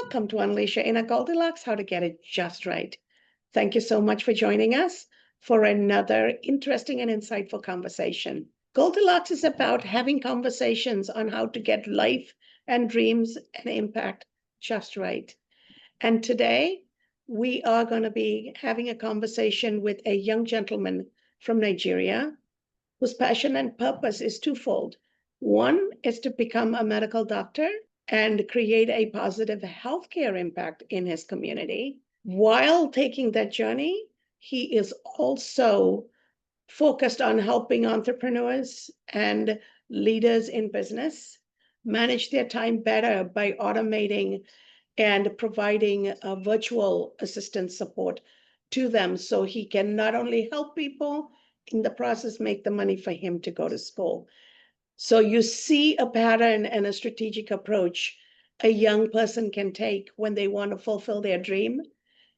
Welcome to Unleash Your Inner Goldilocks, how to get it just right. Thank you so much for joining us for another interesting and insightful conversation. Goldilocks is about having conversations on how to get life and dreams and impact just right. And today we are going to be having a conversation with a young gentleman from Nigeria whose passion and purpose is twofold. One is to become a medical doctor and create a positive healthcare impact in his community. While taking that journey, he is also focused on helping entrepreneurs and leaders in business manage their time better by automating and providing virtual assistance support to them so he can not only help people, in the process, make the money for him to go to school. So you see a pattern and a strategic approach a young person can take when they want to fulfill their dream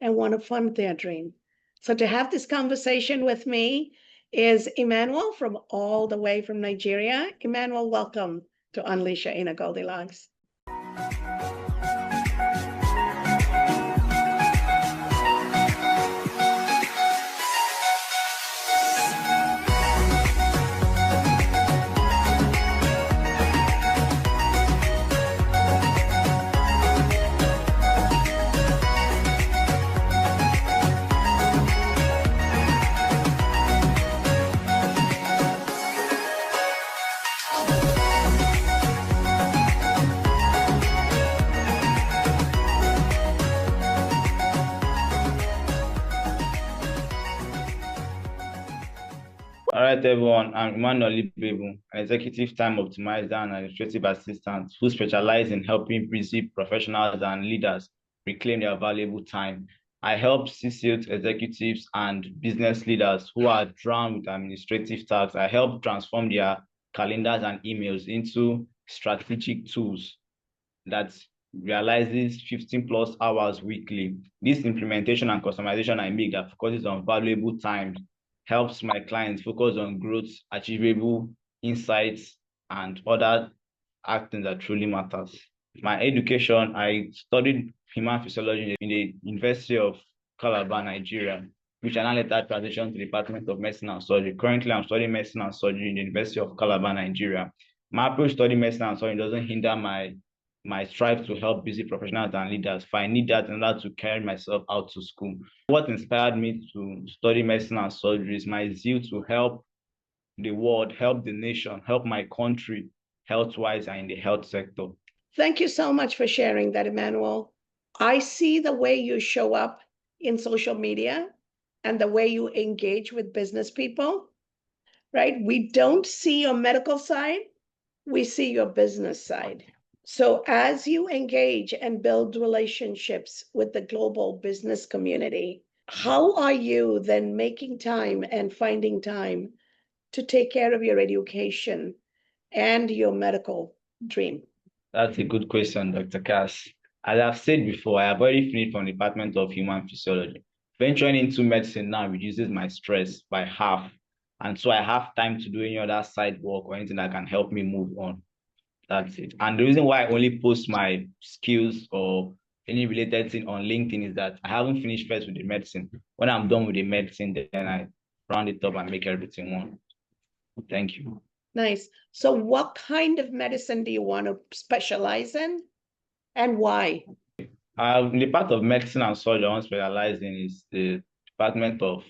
and want to fund their dream. So to have this conversation with me is Emmanuel from all the way from Nigeria. Emmanuel, welcome to Unleash Your Inner Goldilocks. All right, everyone. I'm Emmanuel Ibegbu, an executive time optimizer and administrative assistant who specializes in helping busy professionals and leaders reclaim their valuable time. I help C-suite executives and business leaders who are drowned with administrative tasks. I help transform their calendars and emails into strategic tools that realizes 15 plus hours weekly. This implementation and customization I make that focuses on valuable time helps my clients focus on growth, achievable insights, and other actions that truly matters. My education, I studied Human Physiology in the University of Calabar, Nigeria, which I now later transitioned to the Department of Medicine and Surgery. Currently, I'm studying medicine and surgery in the University of Calabar, Nigeria. My approach to studying medicine and surgery doesn't hinder my strive to help busy professionals and leaders, for I need that in order to carry myself out to school. What inspired me to study medicine and surgery is my zeal to help the world, help the nation, help my country health-wise and in the health sector. Thank you so much for sharing that, Emmanuel. I see the way you show up in social media and the way you engage with business people, right? We don't see your medical side, we see your business side. So as you engage and build relationships with the global business community, how are you then making time and finding time to take care of your education and your medical dream? That's a good question, Dr. Cass. As I've said before, I have already finished from the Department of Human Physiology. Venturing into medicine now reduces my stress by half. And so I have time to do any other side work or anything that can help me move on. That's it. And the reason why I only post my skills or any related thing on LinkedIn is that I haven't finished first with the medicine. When I'm done with the medicine, then I round it up and make everything one. Thank you. Nice. So what kind of medicine do you want to specialize in and why? The part of medicine and surgery I want to specialize in is the Department of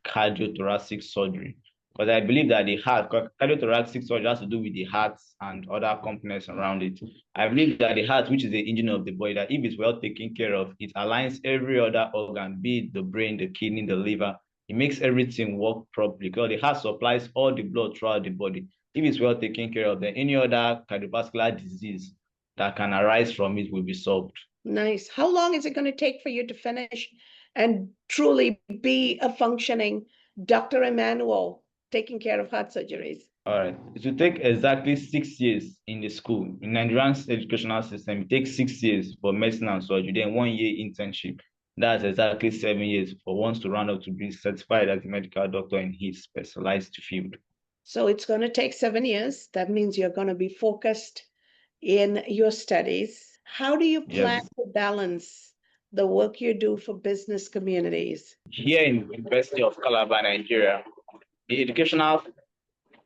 Cardiothoracic Surgery. Because I believe that the heart, cardiothoracic surgery has to do with the heart and other components around it. I believe that the heart, which is the engine of the body, that if it's well taken care of, it aligns every other organ, be it the brain, the kidney, the liver. It makes everything work properly because the heart supplies all the blood throughout the body. If it's well taken care of, then any other cardiovascular disease that can arise from it will be solved. Nice. How long is it going to take for you to finish and truly be a functioning Dr. Emmanuel taking care of heart surgeries? All right. It will take exactly 6 years in the school. In Nigerian's educational system, it takes 6 years for medicine and surgery, then 1 year internship. That's exactly 7 years for one to round up to be certified as a medical doctor in his specialized field. So it's going to take 7 years. That means you're going to be focused in your studies. How do you plan Yes. to balance the work you do for business communities? Here in University of Calabar, Nigeria, the educational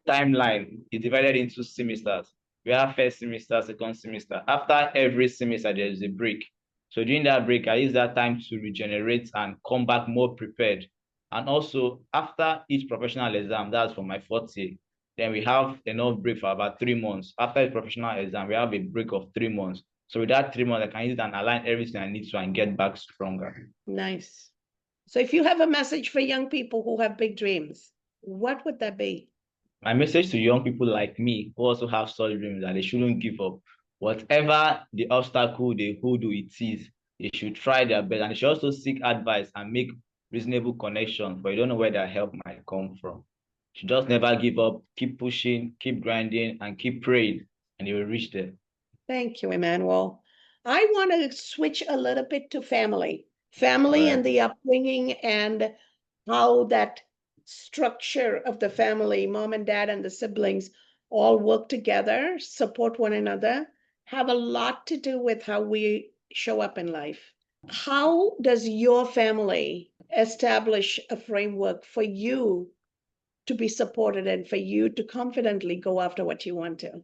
timeline is divided into semesters. We have first semester, second semester. After every semester, there is a break. So during that break, I use that time to regenerate and come back more prepared. And also, after each professional exam, that's for my fourth year, then we have enough break for about 3 months. After the professional exam, we have a break of 3 months. So with that 3 months, I can use it and align everything I need to and get back stronger. Nice. So if you have a message for young people who have big dreams, what would that be? My message to young people like me who also have solid dreams that they shouldn't give up. Whatever the obstacle they hold it is, they should try their best and they should also seek advice and make reasonable connections, but you don't know where their help might come from. You should just never give up, keep pushing, keep grinding, and keep praying, and you will reach there. Thank you, Emmanuel. I want to switch a little bit to family, All family and right. the upbringing and how that structure of the family, mom and dad and the siblings all work together, support one another, have a lot to do with how we show up in life. How does your family establish a framework for you to be supported and for you to confidently go after what you want to?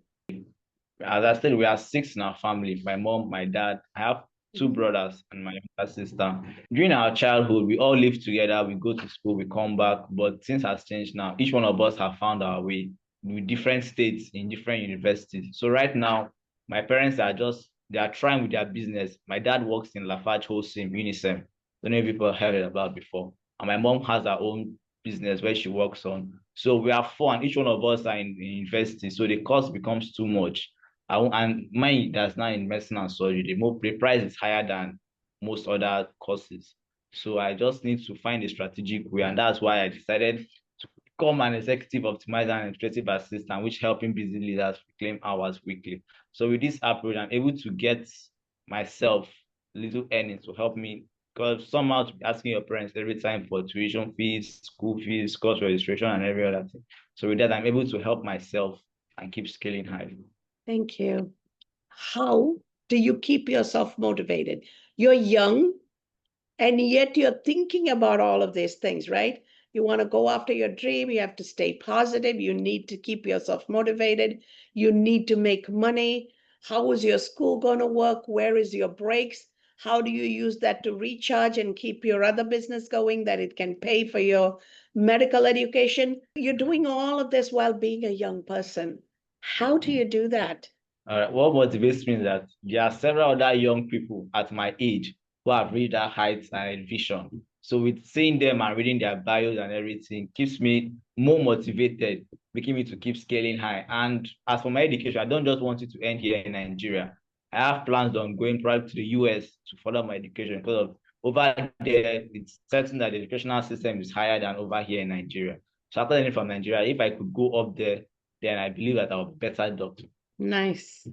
As I said, we are six in our family. My mom, my dad. I have two Mhm. brothers and my younger sister. During our childhood, we all lived together. We go to school, we come back. But things has changed now. Each one of us have found our way with different states in different universities. So right now, my parents are just they are trying with their business. My dad works in Lafarge Wholesale, UNICEF. Don't know if people heard it about before. And my mom has her own business where she works on. So we are four, and each one of us are in university. So the cost becomes too much. And mine that's now in medicine and surgery, the price is higher than most other courses. So I just need to find a strategic way, and that's why I decided to become an executive optimizer and administrative assistant, which helping busy leaders reclaim hours weekly. So with this approach, I'm able to get myself little earnings to help me because somehow to be asking your parents every time for tuition fees, school fees, course registration, and every other thing. So with that, I'm able to help myself and keep scaling high. Thank you. How do you keep yourself motivated? You're young, and yet you're thinking about all of these things, right? You want to go after your dream. You have to stay positive. You need to keep yourself motivated. You need to make money. How is your school going to work? Where is your breaks? How do you use that to recharge and keep your other business going that it can pay for your medical education? You're doing all of this while being a young person. How do you do that? All right. What motivates me is that there are several other young people at my age who have reached that height and vision. So with seeing them and reading their bios and everything keeps me more motivated, making me to keep scaling high. And as for my education, I don't just want it to end here in Nigeria. I have plans on going probably to the US to follow my education because of over there, it's certain that the educational system is higher than over here in Nigeria. So after learning from Nigeria, if I could go up there, then I believe that I'll be better doctor. Nice.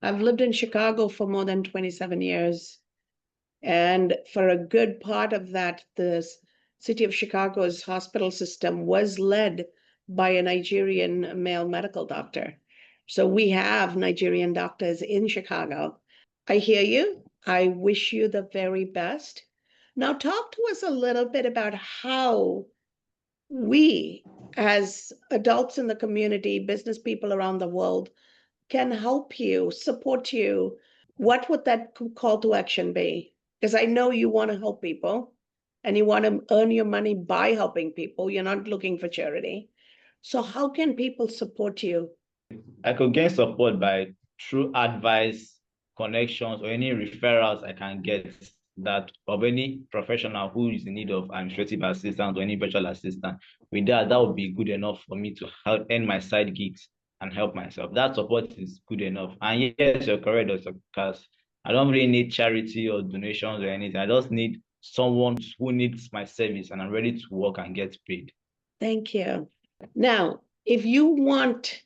I've lived in Chicago for more than 27 years. And for a good part of that, the city of Chicago's hospital system was led by a Nigerian male medical doctor. So we have Nigerian doctors in Chicago. I hear you. I wish you the very best. Now, talk to us a little bit about how we, as adults in the community, business people around the world, can help you, support you. What would that call to action be? Because I know you want to help people and you want to earn your money by helping people. You're not looking for charity. So, how can people support you? I could gain support by through advice, connections, or any referrals I can get that of any professional who is in need of administrative assistance or any virtual assistant. With that, that would be good enough for me to help end my side gigs and help myself. That support is good enough. And yes, you're correct, Dr. Because I don't really need charity or donations or anything. I just need someone who needs my service and I'm ready to work and get paid. Thank you. Now, if you want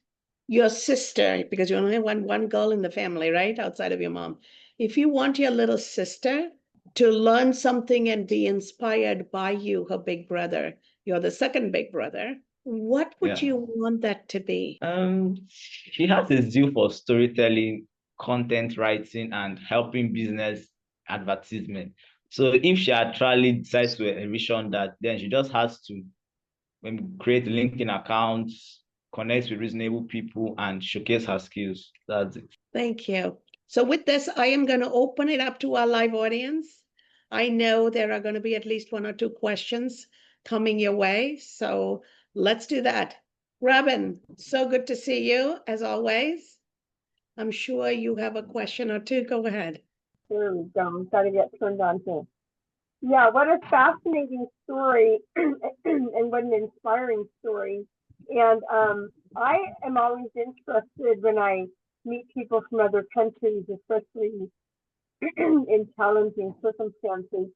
your sister, because you only have one girl in the family, right? Outside of your mom. If you want your little sister to learn something and be inspired by you, her big brother, you're the second big brother, what would Yeah. you want that to be? She has a zeal for storytelling, content writing, and helping business advertisement. So if she actually decides to envision that, then she just has to maybe create LinkedIn accounts, connect with reasonable people, and showcase her skills. That's it. Thank you. So with this, I am going to open it up to our live audience. I know there are going to be at least 1 or 2 questions coming your way. So let's do that. Robin, so good to see you as always. I'm sure you have a question or 2. Go ahead. There we go. I'm trying to get turned on here. Yeah, what a fascinating story and what an inspiring story. And I am always interested when I meet people from other countries, especially in challenging circumstances.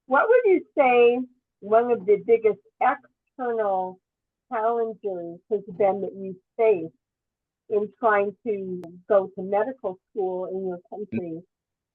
What would you say one of the biggest external challenges has been that you faced in trying to go to medical school in your country?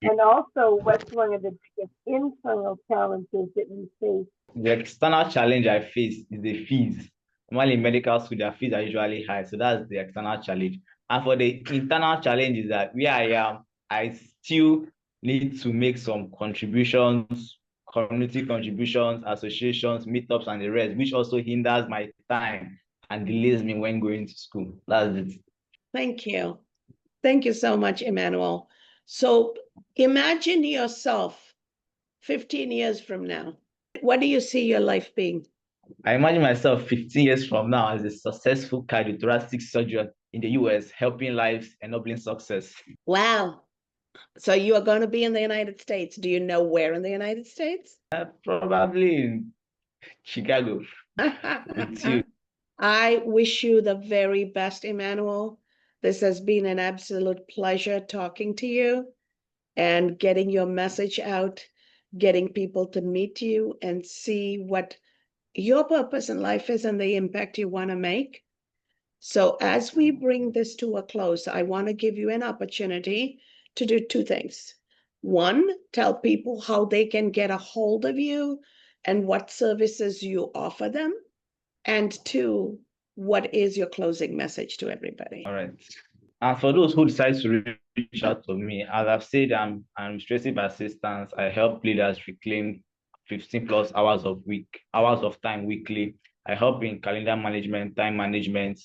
And also, what's one of the biggest internal challenges that you face? The external challenge I face is the fees. Normally in medical school, their fees are usually high. So that's the external challenge. And for the internal challenge is that where I am, I still need to make some contributions, community contributions, associations, meetups, and the rest, which also hinders my time and delays me when going to school. That's it. Thank you. Thank you so much, Emmanuel. So imagine yourself 15 years from now. What do you see your life being? I imagine myself 15 years from now as a successful cardiothoracic surgeon in the US, helping lives, enabling success. Wow. So you are going to be in the United States. Do you know where in the United States? Probably in Chicago with you. I wish you the very best, Emmanuel. This has been an absolute pleasure talking to you and getting your message out, getting people to meet you and see what your purpose in life is and the impact you want to make. So as we bring this to a close, I want to give you an opportunity to do 2 things. 1, tell people how they can get a hold of you and what services you offer them. And 2, what is your closing message to everybody? All right. And for those who decide to reach out to me, as I've said, I'm an administrative assistant. I help leaders reclaim 15 plus hours of time weekly. I help in calendar management, time management,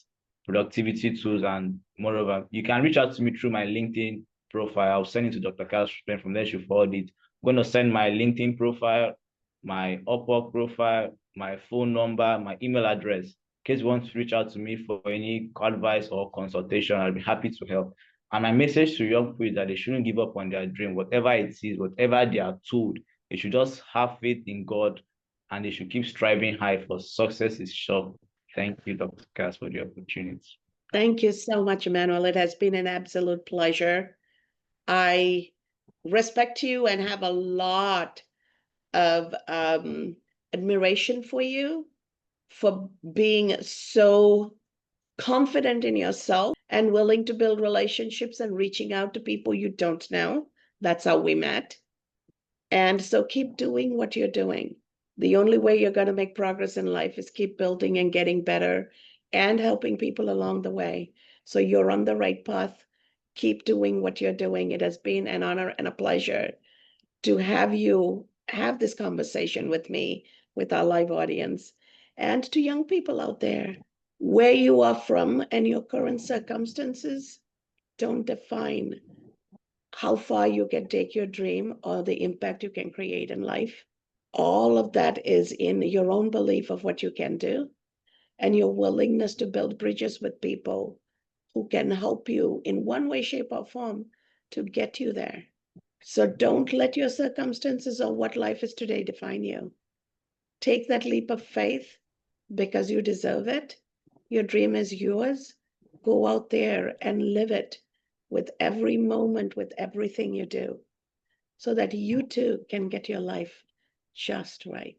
productivity tools, and moreover, you can reach out to me through my LinkedIn profile. I'll send it to Dr. Carl. From there, she'll forward it. I'm going to send my LinkedIn profile, my Upwork profile, my phone number, my email address. In case you want to reach out to me for any advice or consultation, I'll be happy to help. And my message to young people is that they shouldn't give up on their dream, whatever it is, whatever they are told. They should just have faith in God and they should keep striving high, for success is sure. Thank you, Dr. Cass, for the opportunity. Thank you so much, Emmanuel. It has been an absolute pleasure. I respect you and have a lot of admiration for you for being so confident in yourself and willing to build relationships and reaching out to people you don't know. That's how we met. And so keep doing what you're doing. The only way you're going to make progress in life is keep building and getting better and helping people along the way. So you're on the right path. Keep doing what you're doing. It has been an honor and a pleasure to have you have this conversation with me, with our live audience, and to young people out there. Where you are from and your current circumstances don't define how far you can take your dream or the impact you can create in life. All of that is in your own belief of what you can do and your willingness to build bridges with people who can help you in one way, shape, or form to get you there. So don't let your circumstances or what life is today define you. Take that leap of faith because you deserve it. Your dream is yours. Go out there and live it with every moment, with everything you do, so that you too can get your life just right.